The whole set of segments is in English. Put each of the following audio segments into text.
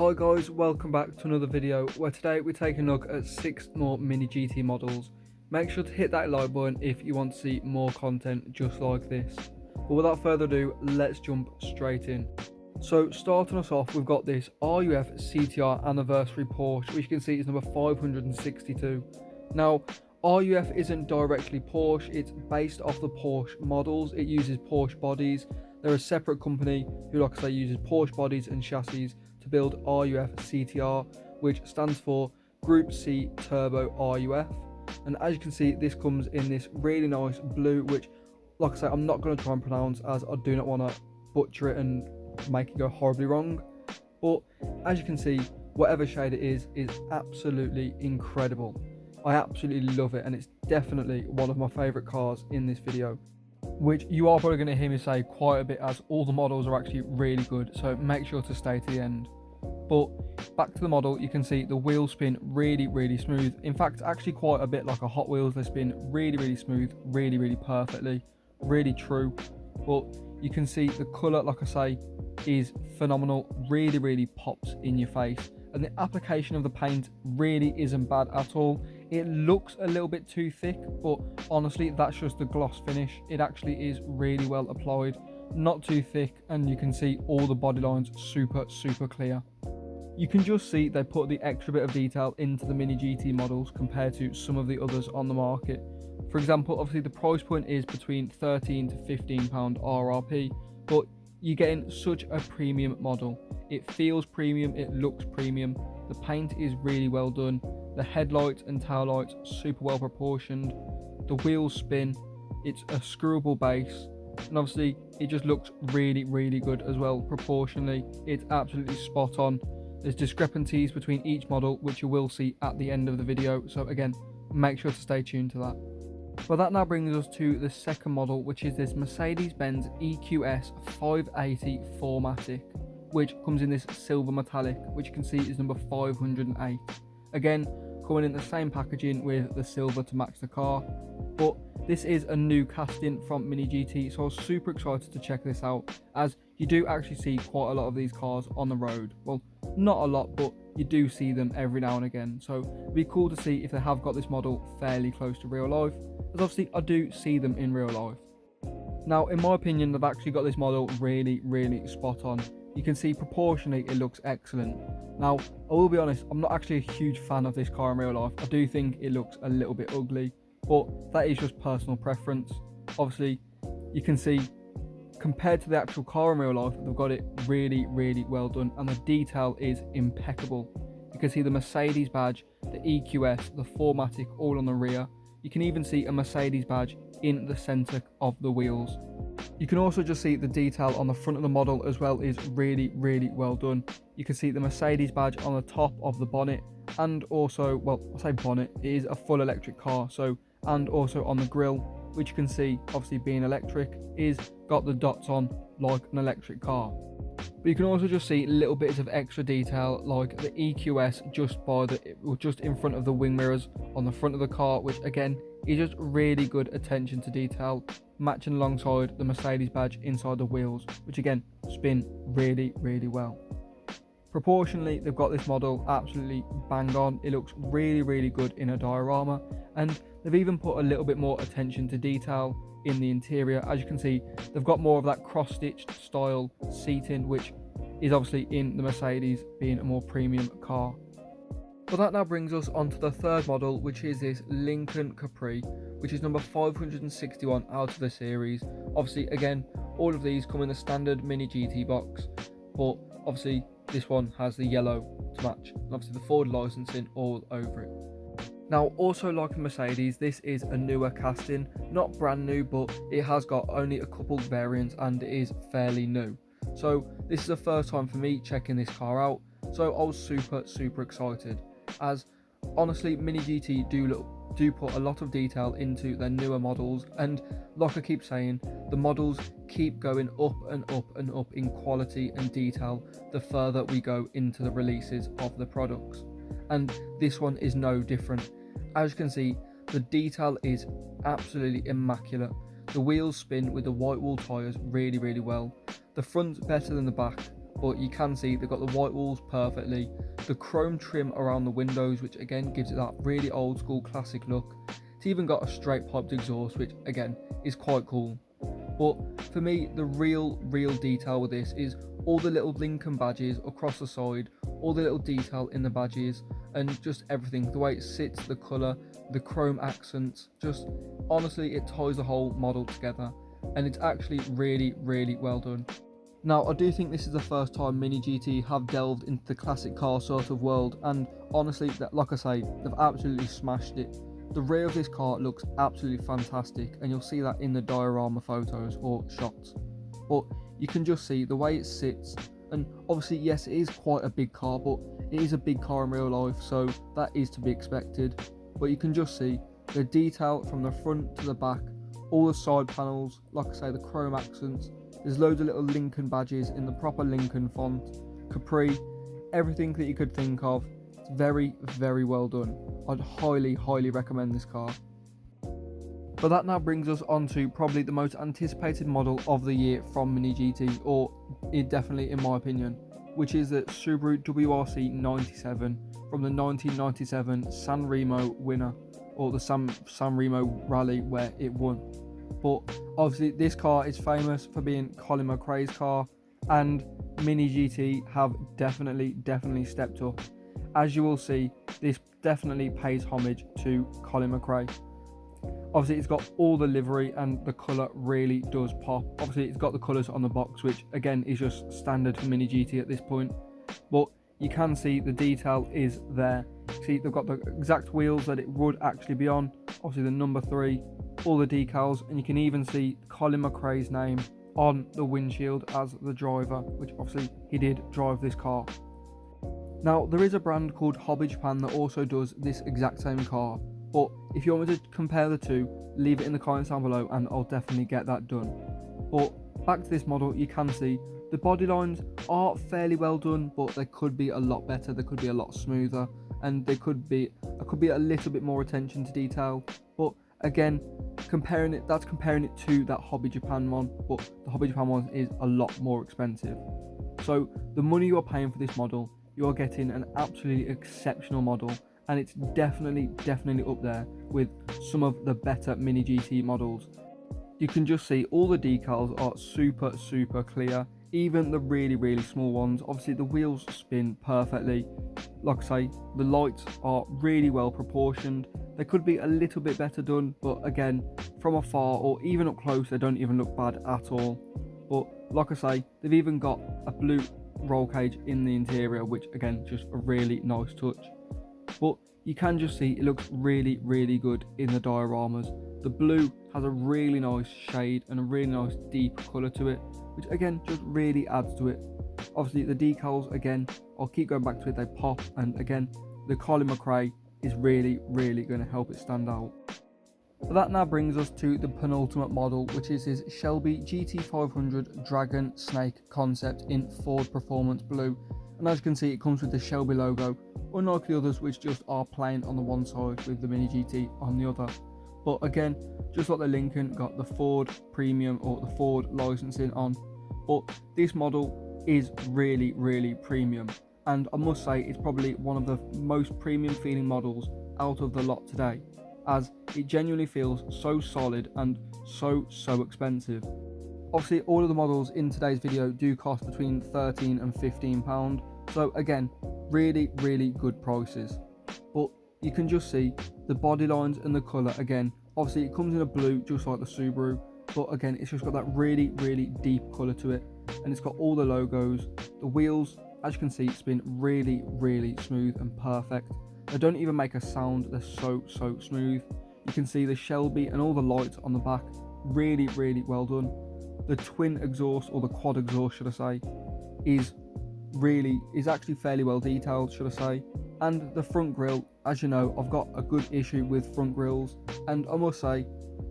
Hi guys, welcome back to another video where today we're taking a look at 6 more MiniGT models. Make sure to hit that like button if you want to see more content just like this. But without further ado, let's jump straight in. So starting us off, we've got this Ruf CTR anniversary Porsche, which you can see is number 562. Now, Ruf isn't directly Porsche, it's based off the Porsche models. It uses Porsche bodies. They're a separate company who, like I say, uses Porsche bodies and chassis to build Ruf CTR, which stands for Group C Turbo Ruf. And as you can see, this comes in this really nice blue, which, like I say, I'm not going to try and pronounce as I do not want to butcher it and make it go horribly wrong. But as you can see, whatever shade it is absolutely incredible. I absolutely love it, and it's definitely one of my favourite cars in this video, which you are probably going to hear me say quite a bit, as all the models are actually really good, so make sure to stay to the end. But back to the model, you can see the wheels spin really smooth. In fact, actually quite a bit like a Hot Wheels. They spin really smooth, really perfectly, really true. But you can see the colour, like I say, is phenomenal, really pops in your face. And the application of the paint really isn't bad at all. It looks a little bit too thick, but honestly, that's just the gloss finish. It actually is really well applied, not too thick, and you can see all the body lines super clear. You can just see they put the extra bit of detail into the MiniGT models compared to some of the others on the market. For example, obviously the price point is between £13 to £15 RRP, but you're getting such a premium model. It feels premium, it looks premium, the paint is really well done, the headlights and tail lights super well proportioned, the wheels spin, it's a screwable base, and obviously it just looks really good as well. Proportionally, it's absolutely spot on. There's discrepancies between each model, which you will see at the end of the video, so again, make sure to stay tuned to that. Well, that now brings us to the second model, which is this Mercedes-Benz EQS 580 4MATIC, which comes in this silver metallic, which you can see is number 508. Again, coming in the same packaging with the silver to match the car. But this is a new casting from MiniGT, so I was super excited to check this out, as you do actually see quite a lot of these cars on the road. Well, not a lot, but you do see them every now and again, so it'd be cool to see if they have got this model fairly close to real life, as obviously I do see them in real life. Now, in my opinion, they've actually got this model really spot on. You can see proportionally it looks excellent. Now, I will be honest, I'm not actually a huge fan of this car in real life. I do think it looks a little bit ugly, but that is just personal preference. Obviously, you can see compared to the actual car in real life, they've got it really well done, and the detail is impeccable. You can see the Mercedes badge, the EQS, the 4MATIC all on the rear. You can even see a Mercedes badge in the centre of the wheels. You can also just see the detail on the front of the model as well is really well done. You can see the Mercedes badge on the top of the bonnet, and also, well, I say bonnet, it is a full electric car, so, and also on the grille, which you can see, obviously being electric, is got the dots on like an electric car. But you can also just see little bits of extra detail, like the EQS just in front of the wing mirrors on the front of the car, which again is just really good attention to detail, matching alongside the Mercedes badge inside the wheels, which again spin really well. Proportionally, they've got this model absolutely bang on. It looks really good in a diorama, and they've even put a little bit more attention to detail in the interior. As you can see, they've got more of that cross-stitched style seating, which is obviously in the Mercedes being a more premium car. But that now brings us on to the third model, which is this Lincoln Capri, which is number 561 out of the series. Obviously, again, all of these come in the standard MiniGT box, but obviously this one has the yellow to match, and obviously the Ford licensing all over it. Now, also like a Mercedes, this is a newer casting, not brand new, but it has got only a couple variants and it is fairly new. So this is the first time for me checking this car out, so I was super excited, as honestly MiniGT do put a lot of detail into their newer models, and like I keep saying, the models keep going up and up in quality and detail the further we go into the releases of the products, and this one is no different. As you can see, the detail is absolutely immaculate. The wheels spin with the white wall tyres really well. The front's better than the back. but you can see they've got the white walls perfectly, the chrome trim around the windows, which again gives it that really old school classic look. It's even got a straight piped exhaust, which again is quite cool. But for me, the real detail with this is all the little Lincoln badges across the side, all the little detail in the badges, and just everything, the way it sits, the colour, the chrome accents, just honestly it ties the whole model together, and it's actually really well done. Now, I do think this is the first time MiniGT have delved into the classic car sort of world, and honestly, that, like I say, they've absolutely smashed it. The rear of this car looks absolutely fantastic, and you'll see that in the diorama photos or shots. But you can just see the way it sits, and obviously, yes, it is quite a big car, but it is a big car in real life, so that is to be expected. But you can just see the detail from the front to the back, all the side panels, like I say, the chrome accents. There's loads of little Lincoln badges in the proper Lincoln font, Capri, everything that you could think of. It's very well done. I'd highly recommend this car. But that now brings us on to probably the most anticipated model of the year from MiniGT, or definitely in my opinion, which is the Subaru WRC 97 from the 1997 San Remo winner, or the San Remo rally where it won. But obviously this car is famous for being Colin McRae's car, and MiniGT have definitely stepped up. As you will see, this definitely pays homage to Colin McRae. Obviously it's got all the livery and the colour really does pop. Obviously it's got the colours on the box, which again is just standard for MiniGT at this point, but you can see the detail is there. See, they've got the exact wheels that it would actually be on, obviously the number 3, all the decals, and you can even see Colin McRae's name on the windshield as the driver, which obviously he did drive this car. Now, there is a brand called Hobby Japan that also does this exact same car, but if you want me to compare the two, leave it in the comments down below and I'll definitely get that done. But back to this model, you can see the body lines are fairly well done, but they could be a lot better, they could be a lot smoother, and there could be a little bit more attention to detail. But again, comparing it to that Hobby Japan one, but the Hobby Japan one is a lot more expensive. So the money you are paying for this model, you are getting an absolutely exceptional model, and it's definitely up there with some of the better MiniGT models. You can just see all the decals are super clear, even the really small ones. Obviously the wheels spin perfectly. Like I say, the lights are really well proportioned. They could be a little bit better done, but again, from afar or even up close, they don't even look bad at all. But like I say, they've even got a blue roll cage in the interior, which again, just a really nice touch. But you can just see it looks really good in the dioramas. The blue has a really nice shade and a really nice deep colour to it, which again just really adds to it. Obviously the decals, again, I'll keep going back to it, they pop, and again the Colin McRae is really going to help it stand out. But that now brings us to the penultimate model, which is his Shelby GT500 Dragon Snake concept in Ford Performance Blue. And as you can see, it comes with the Shelby logo, unlike the others which just are plain on the one side with the MiniGT on the other. But again, just like the Lincoln, got the Ford premium or the Ford licensing on, but this model is really premium, and I must say it's probably one of the most premium feeling models out of the lot today, as it genuinely feels so solid and so expensive. Obviously all of the models in today's video do cost between £13 and £15, so again, really good prices. But you can just see the body lines and the colour. Again, obviously it comes in a blue just like the Subaru, but again it's just got that really deep colour to it, and it's got all the logos. The wheels, as you can see, spin really smooth and perfect. They don't even make a sound, they're so smooth. You can see the Shelby and all the lights on the back, really well done. The twin exhaust, or the quad exhaust should I say, is actually fairly well detailed, should I say. And the front grille, as you know, I've got a good issue with front grills, and I must say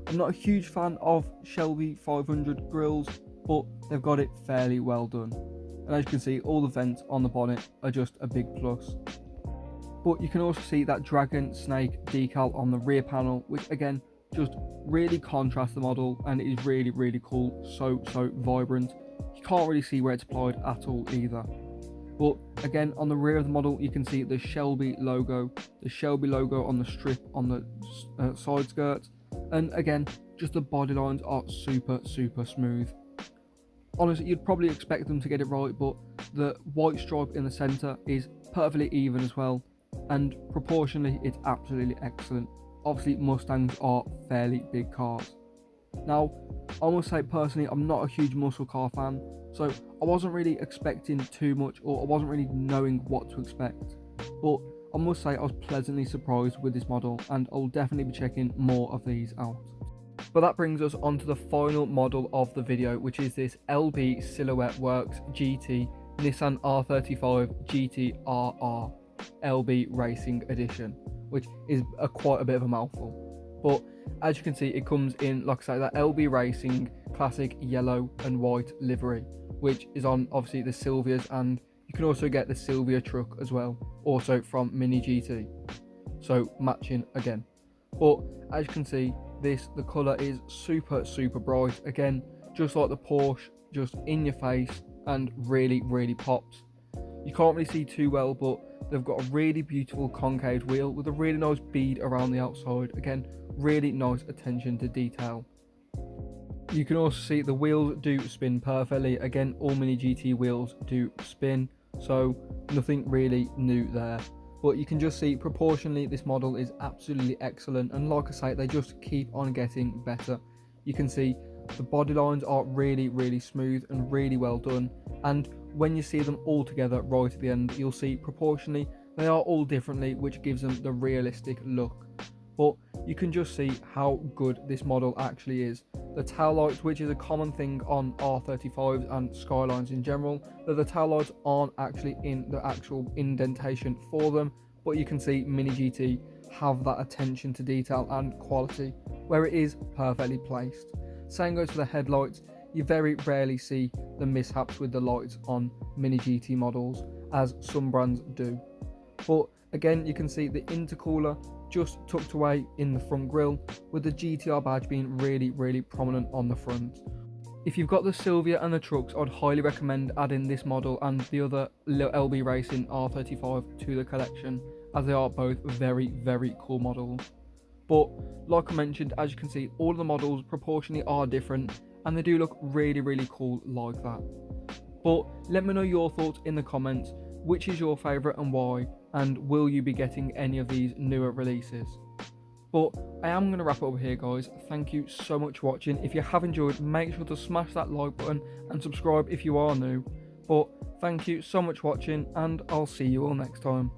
I'm not a huge fan of Shelby 500 grills, but they've got it fairly well done. And as you can see, all the vents on the bonnet are just a big plus. But you can also see that Dragon Snake decal on the rear panel, which again just really contrasts the model, and it is really cool, so vibrant. you can't really see where it's applied at all either. But again, on the rear of the model, you can see the Shelby logo on the strip on the side skirts, and again, just the body lines are super smooth. Honestly, you'd probably expect them to get it right, but the white stripe in the center is perfectly even as well, and proportionally it's absolutely excellent. Obviously, Mustangs are fairly big cars. Now, I must say personally, I'm not a huge muscle car fan, so I wasn't really expecting too much, or I wasn't really knowing what to expect. But I must say I was pleasantly surprised with this model, and I'll definitely be checking more of these out. But that brings us on to the final model of the video, which is this LB Silhouette Works GT Nissan R35 GT RR LB Racing Edition, which is quite a bit of a mouthful. But as you can see, it comes in, like I say, that LB Racing classic yellow and white livery, which is on obviously the Silvias, and you can also get the Silvia truck as well, also from MiniGT, so matching again. But as you can see, the colour is super bright, again, just like the Porsche, just in your face, and really pops. You can't really see too well, but they've got a really beautiful concave wheel with a really nice bead around the outside. Again, really nice attention to detail. You can also see the wheels do spin perfectly. Again, all MiniGT wheels do spin, so nothing really new there. But you can just see proportionally this model is absolutely excellent, and like I say, they just keep on getting better. You can see the body lines are really smooth and really well done, and when you see them all together right at the end, you'll see proportionally they are all differently, which gives them the realistic look. But you can just see how good this model actually is. The tail lights, which is a common thing on R35s and Skylines in general, that the tail lights aren't actually in the actual indentation for them, but you can see MiniGT have that attention to detail and quality where it is perfectly placed. Same goes for the headlights. You very rarely see the mishaps with the lights on MiniGT models, as some brands do. But again, you can see the intercooler just tucked away in the front grille, with the GTR badge being really prominent on the front. If you've got the Silvia and the trucks, I'd highly recommend adding this model and the other LB Racing R35 to the collection, as they are both very cool models. But like I mentioned, as you can see, all of the models proportionally are different, and they do look really cool like that. But let me know your thoughts in the comments. Which is your favourite and why? And will you be getting any of these newer releases? But I am going to wrap it up here, guys. Thank you so much for watching. If you have enjoyed, make sure to smash that like button and subscribe if you are new. But thank you so much for watching, and I'll see you all next time.